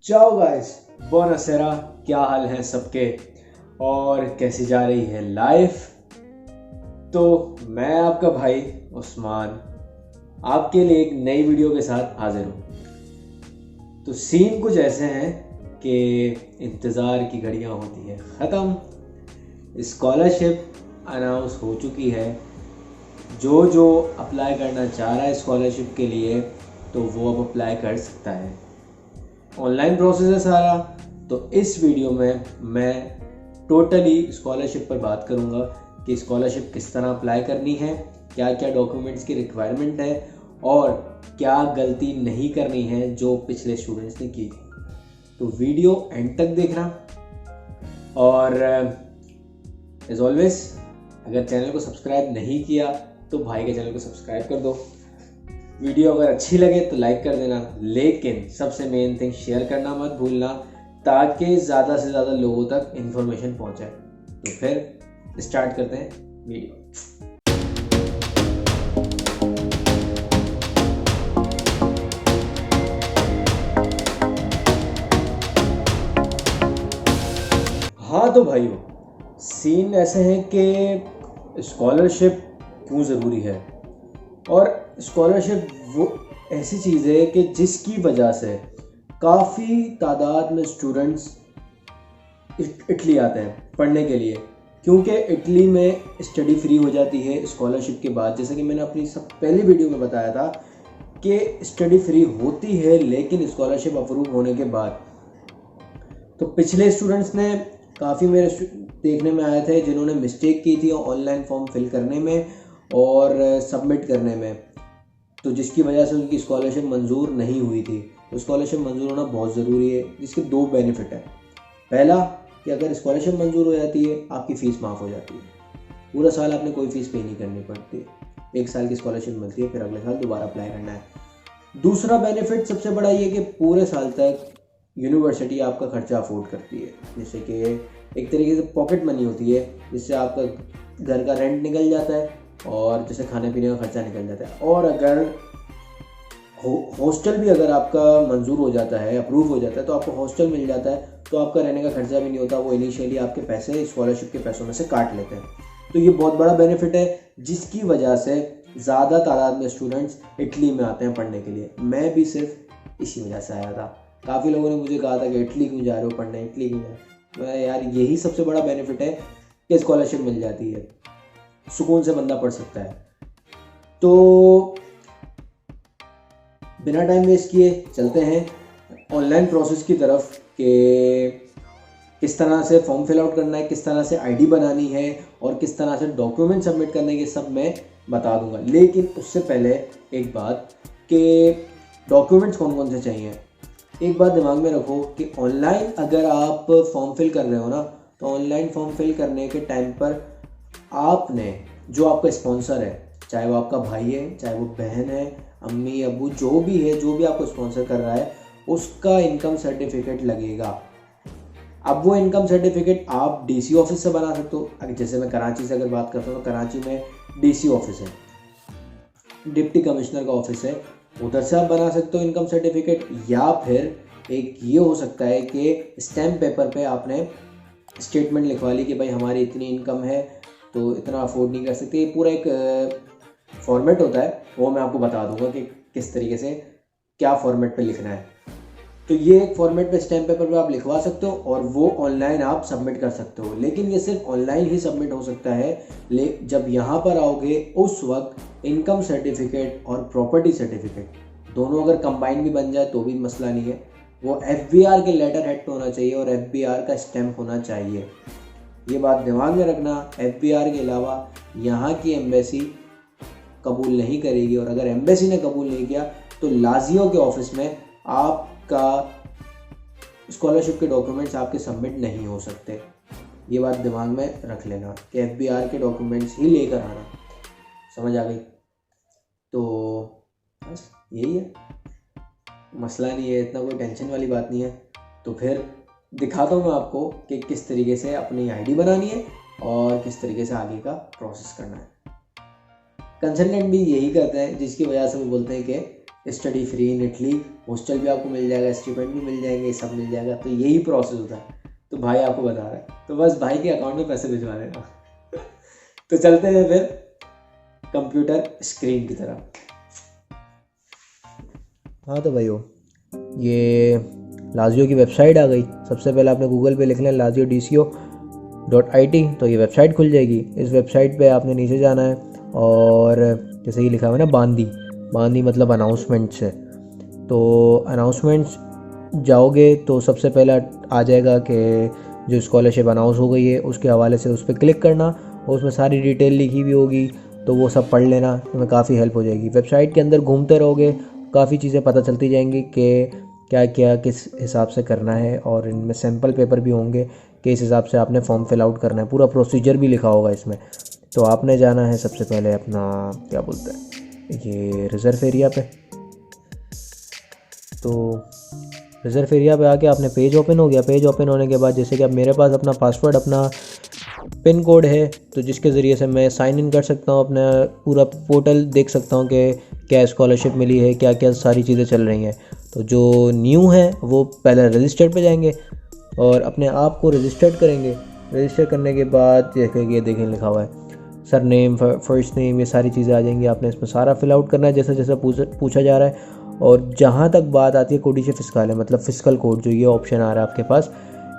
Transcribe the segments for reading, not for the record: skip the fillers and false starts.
चाओ गाइस, बोनासेरा। क्या हाल है सबके और कैसी जा रही है लाइफ। तो मैं आपका भाई उस्मान आपके लिए एक नई वीडियो के साथ हाजिर हूँ। तो सीन कुछ ऐसे हैं कि इंतज़ार की घड़ियाँ होती हैं ख़त्म, स्कॉलरशिप अनाउंस हो चुकी है। जो अप्लाई करना चाह रहा है स्कॉलरशिप के लिए तो वो अब अप्लाई कर सकता है। ऑनलाइन प्रोसेस है सारा। तो इस वीडियो में मैं टोटली स्कॉलरशिप पर बात करूंगा कि स्कॉलरशिप किस तरह अप्लाई करनी है, क्या क्या डॉक्यूमेंट्स की रिक्वायरमेंट है और क्या गलती नहीं करनी है जो पिछले स्टूडेंट्स ने की थी। तो वीडियो एंड तक देखना और एज ऑलवेज अगर चैनल को सब्सक्राइब नहीं किया तो भाई के चैनल को सब्सक्राइब कर दो। वीडियो अगर अच्छी लगे तो लाइक कर देना, लेकिन सबसे मेन थिंग शेयर करना मत भूलना ताकि ज़्यादा से ज़्यादा लोगों तक इन्फॉर्मेशन पहुंचे। तो फिर स्टार्ट करते हैं वीडियो। हाँ तो भाइयों, सीन ऐसे हैं कि स्कॉलरशिप क्यों ज़रूरी है। और स्कॉलरशिप वो ऐसी चीज़ है कि जिसकी वजह से काफ़ी तादाद में स्टूडेंट्स इटली आते हैं पढ़ने के लिए, क्योंकि इटली में स्टडी फ्री हो जाती है स्कॉलरशिप के बाद। जैसे कि मैंने अपनी सब पहली वीडियो में बताया था कि स्टडी फ्री होती है लेकिन स्कॉलरशिप अप्रूव होने के बाद। तो पिछले स्टूडेंट्स ने काफ़ी मेरे देखने में आए थे जिन्होंने मिस्टेक की थी ऑनलाइन फॉर्म फिल करने में और सबमिट करने में, तो जिसकी वजह से उनकी स्कॉलरशिप मंजूर नहीं हुई थी। तो स्कॉलरशिप मंजूर होना बहुत ज़रूरी है, जिसके दो बेनिफिट है। पहला कि अगर स्कॉलरशिप मंजूर हो जाती है आपकी फ़ीस माफ़ हो जाती है, पूरा साल आपने कोई फ़ीस पे नहीं करनी पड़ती। 1 साल की स्कॉलरशिप मिलती है, फिर अगले साल दोबारा अप्लाई करना है। दूसरा बेनिफिट सबसे बड़ा ये कि पूरे साल तक यूनिवर्सिटी आपका खर्चा अफोर्ड करती है, जैसे कि एक तरीके से पॉकेट मनी होती है, जिससे आपका घर का रेंट निकल जाता है और जैसे खाने पीने का खर्चा निकल जाता है। और अगर हॉस्टल भी अगर आपका मंजूर हो जाता है, अप्रूव हो जाता है, तो आपको हॉस्टल मिल जाता है, तो आपका रहने का खर्चा भी नहीं होता। वो इनिशियली आपके पैसे स्कॉलरशिप के पैसों में से काट लेते हैं। तो ये बहुत बड़ा बेनिफिट है, जिसकी वजह से ज़्यादा तादाद में स्टूडेंट्स इटली में आते हैं पढ़ने के लिए। मैं भी सिर्फ इसी वजह से आया था। काफ़ी लोगों ने मुझे कहा था कि इटली क्यों जा रहे हो पढ़ने, इटली क्यों जा रहे हो। यार यही सबसे बड़ा बेनिफिट है कि स्कॉलरशिप मिल जाती है, सुकून से बंदा पढ़ सकता है। तो बिना टाइम वेस्ट किए चलते हैं ऑनलाइन प्रोसेस की तरफ कि किस तरह से फॉर्म फिल आउट करना है, किस तरह से आईडी बनानी है और किस तरह से डॉक्यूमेंट सबमिट करने के सब मैं बता दूंगा। लेकिन उससे पहले एक बात कि डॉक्यूमेंट्स कौन कौन से चाहिए। एक बात दिमाग में रखो कि ऑनलाइन अगर आप फॉर्म फिल कर रहे हो ना, तो ऑनलाइन फॉर्म फिल करने के टाइम पर आपने जो आपका स्पॉन्सर है, चाहे वो आपका भाई है, चाहे वो बहन है, अम्मी अबू, जो भी है, जो भी आपको स्पॉन्सर कर रहा है, उसका इनकम सर्टिफिकेट लगेगा। अब वो इनकम सर्टिफिकेट आप डीसी ऑफिस से बना सकते हो। जैसे मैं कराची से अगर बात करता हूँ तो कराची में डीसी ऑफिस है, डिप्टी कमिश्नर का ऑफिस है, उधर से आप बना सकते हो इनकम सर्टिफिकेट। या फिर एक ये हो सकता है कि स्टैम्प पेपर पे आपने स्टेटमेंट लिखवा ली कि भाई हमारी इतनी इनकम है तो इतना अफोर्ड नहीं कर सकते। ये पूरा एक फॉर्मेट होता है, वो मैं आपको बता दूंगा कि किस तरीके से क्या फॉर्मेट पे लिखना है। तो ये एक फॉर्मेट पे स्टैम्प पेपर पे आप लिखवा सकते हो और वो ऑनलाइन आप सबमिट कर सकते हो। लेकिन ये सिर्फ ऑनलाइन ही सबमिट हो सकता है। जब यहाँ पर आओगे उस वक्त इनकम सर्टिफिकेट और प्रॉपर्टी सर्टिफिकेट दोनों अगर कंबाइन भी बन जाए तो भी मसला नहीं है। वो FBR के लेटर हेड पे होना चाहिए और FBR का स्टैम्प होना चाहिए। ये बात दिमाग में रखना। FBR के अलावा यहाँ की एम्बेसी कबूल नहीं करेगी, और अगर एम्बेसी ने कबूल नहीं किया तो लाजियो के ऑफिस में आपका स्कॉलरशिप के डॉक्यूमेंट्स आपके सबमिट नहीं हो सकते। ये बात दिमाग में रख लेना कि FBR के डॉक्यूमेंट्स ही लेकर आना। समझ आ गई? तो बस यही है, मसला नहीं है, इतना कोई टेंशन वाली बात नहीं है। तो फिर दिखाता हूँ मैं आपको कि किस तरीके से अपनी आईडी बनानी है और किस तरीके से आगे का प्रोसेस करना है। कंसल्टेंट भी यही करते हैं, जिसकी वजह से वो बोलते हैं कि study free in Italy, hostel भी आपको मिल जाएगा, स्टिपेंड भी मिल जाएंगे, सब मिल जाएगा। तो यही प्रोसेस होता है। तो भाई आपको बता रहा है, तो बस भाई के अकाउंट में पैसे भिजवा देना। तो चलते हैं फिर कंप्यूटर स्क्रीन की तरफ। हाँ तो भाइयों, ये लाजियो की वेबसाइट आ गई। सबसे पहले आपने गूगल पे लिख लें lazio.dco.it, तो ये वेबसाइट खुल जाएगी। इस वेबसाइट पे आपने नीचे जाना है और जैसे कि लिखा हुआ है ना बांदी मतलब अनाउंसमेंट्स है। तो अनाउंसमेंट्स जाओगे तो सबसे पहला आ जाएगा कि जो स्कॉलरशिप अनाउंस हो गई है उसके हवाले से उस पर क्लिक करना, और उसमें सारी डिटेल लिखी हुई होगी, तो वो सब पढ़ लेना, तुम्हें काफ़ी हेल्प हो जाएगी। वेबसाइट के अंदर घूमते रहोगे, काफ़ी चीज़ें पता चलती जाएंगी कि क्या क्या किस हिसाब से करना है, और इनमें सैम्पल पेपर भी होंगे कि इस हिसाब से आपने फॉर्म फिल आउट करना है। पूरा प्रोसीजर भी लिखा होगा इसमें। तो आपने जाना है सबसे पहले अपना क्या बोलते हैं ये रिज़र्व एरिया पे। तो रिज़र्व एरिया पे आके आपने पेज ओपन हो गया। पेज ओपन होने के बाद जैसे कि अब मेरे पास अपना पासवर्ड, अपना पिन कोड है, तो जिसके ज़रिए से मैं साइन इन कर सकता हूँ, अपना पूरा पोर्टल देख सकता हूँ कि क्या स्कॉलरशिप मिली है, क्या क्या सारी चीज़ें चल रही हैं। तो जो न्यू है वो पहले रजिस्टर्ड पे जाएंगे और अपने आप को रजिस्टर्ड करेंगे। रजिस्टर करने के बाद ये देखें लिखा हुआ है सर नेम, फर्स्ट नेम, ये सारी चीज़ें आ जाएंगी। आपने इसमें सारा फिल आउट करना है जैसा जैसा पूछा जा रहा है। और जहाँ तक बात आती है कोडिशे फिस्कल है, मतलब फिस्कल कोड, जो ये ऑप्शन आ रहा है आपके पास,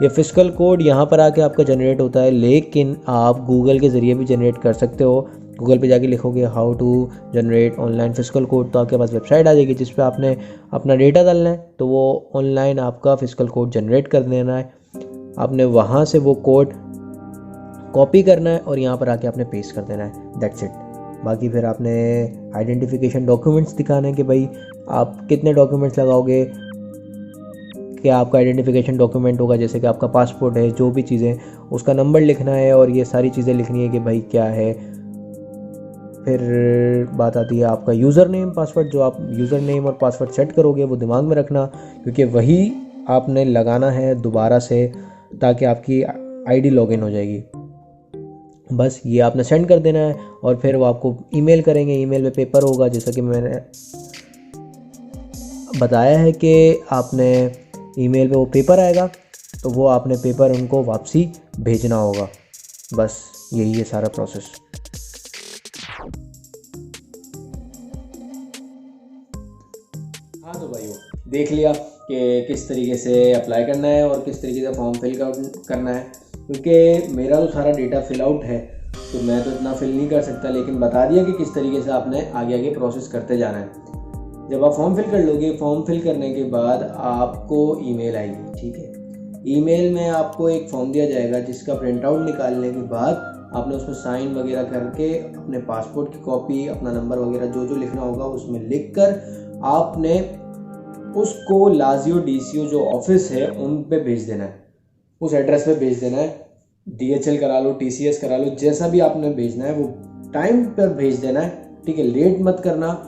ये फिस्कल कोड यहाँ पर आके आपका जनरेट होता है, लेकिन आप गूगल के ज़रिए भी जनरेट कर सकते हो। गूगल पे जाके लिखोगे how to generate online fiscal code, तो आपके पास वेबसाइट आ जाएगी जिस पे आपने अपना डेटा डालना है। तो वो ऑनलाइन आपका फिस्कल कोड जनरेट कर देना है। आपने वहाँ से वो कोड कॉपी करना है और यहाँ पर आके आपने पेस्ट कर देना है, दैट्स इट। बाकी फिर आपने आइडेंटिफिकेशन डॉक्यूमेंट्स दिखाने हैं कि भाई आप कितने डॉक्यूमेंट्स लगाओगे, क्या आपका आइडेंटिफिकेशन डॉक्यूमेंट होगा, जैसे कि आपका पासपोर्ट है, जो भी चीज़ें, उसका नंबर लिखना है और ये सारी चीज़ें लिखनी है कि भाई क्या है। फिर बात आती है आपका यूज़र नेम पासवर्ड। जो आप यूज़र नेम और पासवर्ड सेट करोगे वो दिमाग में रखना, क्योंकि वही आपने लगाना है दोबारा से, ताकि आपकी आईडी लॉगिन हो जाएगी। बस ये आपने सेंड कर देना है और फिर वो आपको ईमेल करेंगे। ईमेल में पेपर होगा, जैसा कि मैंने बताया है कि आपने ईमेल पे वो पेपर आएगा, तो वो आपने पेपर उनको वापसी भेजना होगा। बस यही है सारा प्रोसेस। हाँ तो भाइयों, देख लिया कि किस तरीके से अप्लाई करना है और किस तरीके से फॉर्म फिल करना है। क्योंकि मेरा तो सारा डेटा फिल आउट है, तो मैं तो इतना फिल नहीं कर सकता, लेकिन बता दिया कि किस तरीके से आपने आगे आगे प्रोसेस करते जाना है। जब आप फॉर्म फिल कर लोगे, फॉर्म फिल करने के बाद आपको ईमेल आएगी, ठीक है। ईमेल में आपको एक फॉर्म दिया जाएगा जिसका प्रिंट आउट निकालने के बाद आपने उसमें साइन वगैरह करके अपने पासपोर्ट की कॉपी, अपना नंबर वगैरह जो जो लिखना होगा उसमें लिख कर आपने उसको लाजियो DCO जो ऑफिस है उन पे भेज देना है, उस एड्रेस पे भेज देना है। DHL करा लो, TCS करा लो, जैसा भी आपने भेजना है वो टाइम पर भेज देना है, ठीक है। लेट मत करना।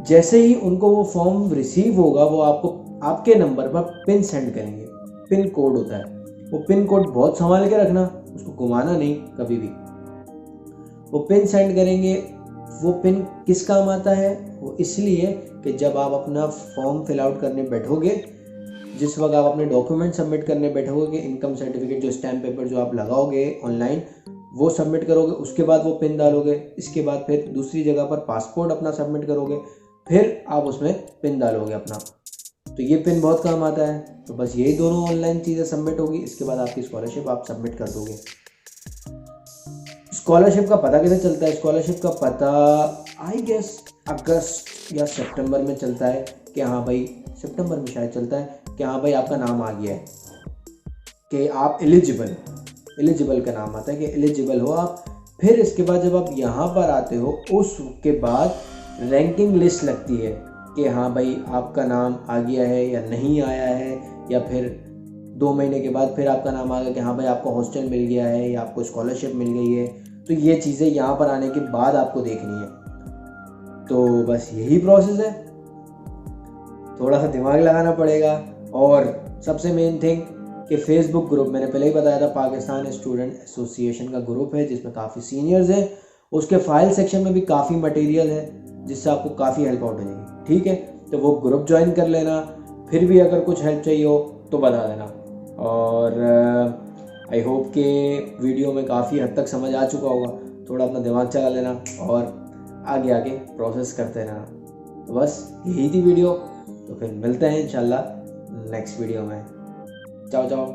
जैसे ही उनको वो फॉर्म रिसीव होगा, वो आपको आपके नंबर पर पिन सेंड करेंगे। पिन कोड होता है, वो पिन कोड बहुत संभाल के रखना, उसको घुमाना नहीं कभी भी। वो पिन सेंड करेंगे। वो पिन किस काम आता है? वो इसलिए कि जब आप अपना फॉर्म फिल आउट करने बैठोगे, जिस वक्त आप अपने डॉक्यूमेंट सबमिट करने बैठोगे, इनकम सर्टिफिकेट जो स्टैम्प पेपर जो आप लगाओगे ऑनलाइन, वो सबमिट करोगे, उसके बाद वो पिन डालोगे। इसके बाद फिर दूसरी जगह पर पासपोर्ट अपना सबमिट करोगे, फिर आप उसमें पिन डालोगे अपना। तो ये पिन बहुत काम आता है। तो बस यही दोनों ऑनलाइन चीज़ें सबमिट होगी, इसके बाद आपकी स्कॉलरशिप आप सबमिट कर दोगे। स्कॉलरशिप का पता कैसे चलता है? स्कॉलरशिप का पता आई गेस अगस्त या सितंबर में चलता है कि हाँ भाई, सितंबर में शायद चलता है कि हाँ भाई आपका नाम आ गया है, कि आप एलिजिबल का नाम आता है कि एलिजिबल हो आप। फिर इसके बाद जब आप यहाँ पर आते हो, उसके बाद रैंकिंग लिस्ट लगती है कि हाँ भाई आपका नाम आ गया है या नहीं आया है, या फिर 2 महीने के बाद फिर आपका नाम आ गया कि हाँ भाई आपको हॉस्टल मिल गया है या आपको स्कॉलरशिप मिल गई है। तो ये चीज़ें यहाँ पर आने के बाद आपको देखनी है। तो बस यही प्रोसेस है, थोड़ा सा दिमाग लगाना पड़ेगा। और सबसे मेन थिंग कि फेसबुक ग्रुप, मैंने पहले ही बताया था, पाकिस्तान स्टूडेंट एसोसिएशन का ग्रुप है जिसमें काफ़ी सीनियर्स हैं। उसके फाइल सेक्शन में भी काफ़ी मटेरियल है जिससे आपको काफ़ी हेल्प आउट हो जाएगी। ठीक है, तो वो ग्रुप ज्वाइन कर लेना। फिर भी अगर कुछ हेल्प चाहिए हो तो बता देना। और आई होप के वीडियो में काफ़ी हद तक समझ आ चुका होगा। थोड़ा अपना दिमाग चला लेना और आगे आगे प्रोसेस करते रहना। तो बस यही थी वीडियो। तो फिर मिलते हैं इंशाल्लाह नेक्स्ट वीडियो में। चाओ चाओ।